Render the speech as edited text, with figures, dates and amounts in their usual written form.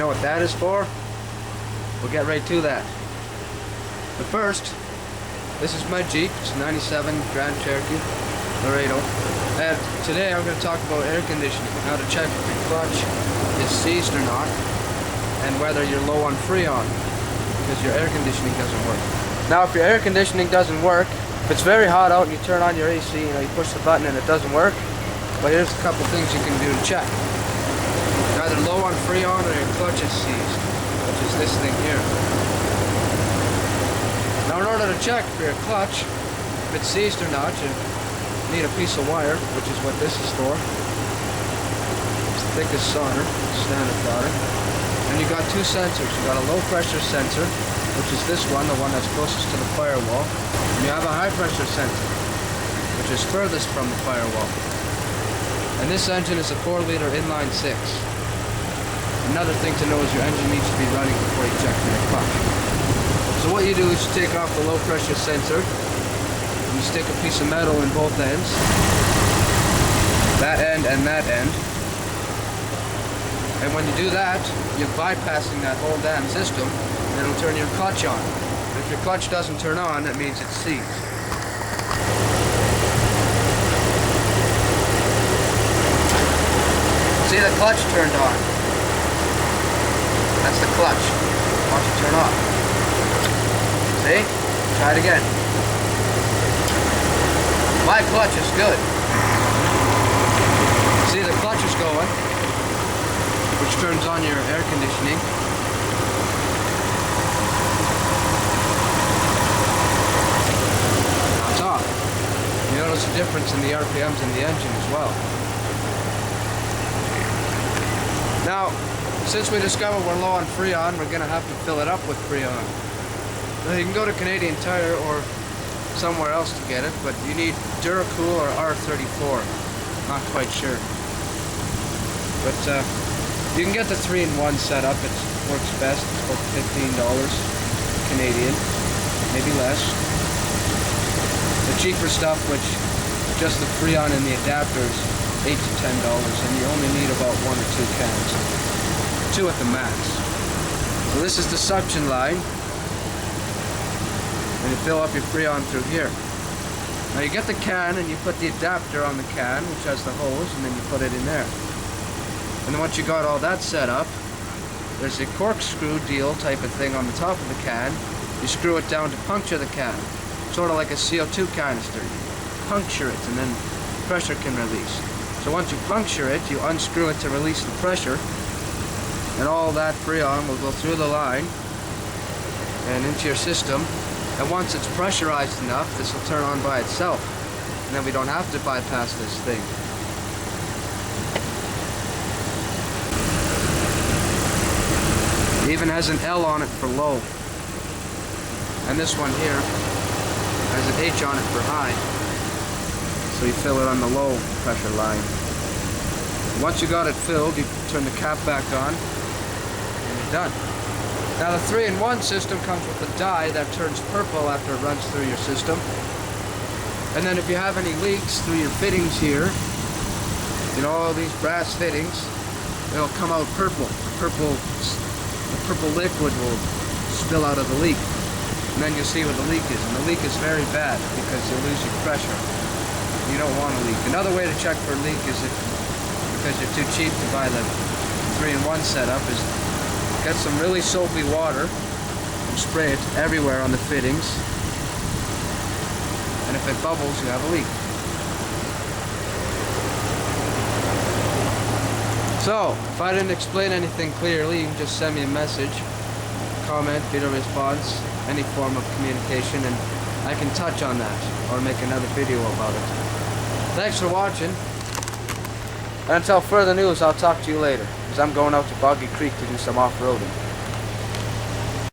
know what that is for? We'll get right to that. But first, this is my Jeep. It's a 97 Grand Cherokee Laredo. And today I'm going to talk about air conditioning, how to check if your clutch is seized or not, and whether you're low on Freon, because your air conditioning doesn't work. Now, if your air conditioning doesn't work, if it's very hot out and you turn on your AC, you push the button and it doesn't work, but here's a couple things you can do to check. You're either low on Freon or your clutch is seized, which is this thing here. Now, in order to check for your clutch, if it's seized or not, you need a piece of wire, which is what this is for. It's thick as solder, standard solder. And you got two sensors. You got a low pressure sensor, which is this one, the one that's closest to the firewall. And you have a high pressure sensor, which is furthest from the firewall. And this engine is a 4-liter inline 6. Another thing to know is your engine needs to be running before you check for your clutch. So what you do is you take off the low pressure sensor, and you stick a piece of metal in both ends, that end and that end. And when you do that, you're bypassing that whole damn system, and it'll turn your clutch on. And if your clutch doesn't turn on, that means it's seized. See, the clutch turned on. That's the clutch. Watch it turn off. See? Try it again. My clutch is good. See, the clutch is going, which turns on your air conditioning. Now it's off. You notice a difference in the RPMs in the engine as well. Now, since we discovered we're low on Freon, we're going to have to fill it up with Freon. Now, you can go to Canadian Tire or somewhere else to get it, but you need Duracool or R34. Not quite sure. But you can get the 3-in-1 set up. It works best. It's about $15 Canadian, maybe less. The cheaper stuff, which just the Freon and the adapters, $8 to $10, and you only need about 1 or 2 cans. 2 at the max. So this is the suction line, and you fill up your Freon through here. Now you get the can and you put the adapter on the can, which has the hose, and then you put it in there. And then once you got all that set up, there's a corkscrew deal type of thing on the top of the can. You screw it down to puncture the can, sort of like a CO2 canister. You puncture it and then pressure can release. So once you puncture it, you unscrew it to release the pressure, and all that Freon will go through the line and into your system. And once it's pressurized enough, this will turn on by itself, and then we don't have to bypass this thing. It even has an L on it for low, and this one here has an H on it for high. So you fill it on the low pressure line. Once you got it filled, you turn the cap back on, and you're done. Now the 3-in-1 system comes with a dye that turns purple after it runs through your system. And then if you have any leaks through your fittings here, all these brass fittings, it'll come out purple. The purple liquid will spill out of the leak. And then you'll see where the leak is. And the leak is very bad because you'll lose your pressure. You don't want a leak. Another way to check for a leak is because you're too cheap to buy the 3-in-1 setup, is get some really soapy water and spray it everywhere on the fittings. And if it bubbles, you have a leak. So, if I didn't explain anything clearly, you can just send me a message, comment, video response, any form of communication, and I can touch on that or make another video about it. Thanks for watching, and until further news, I'll talk to you later, because I'm going out to Boggy Creek to do some off-roading.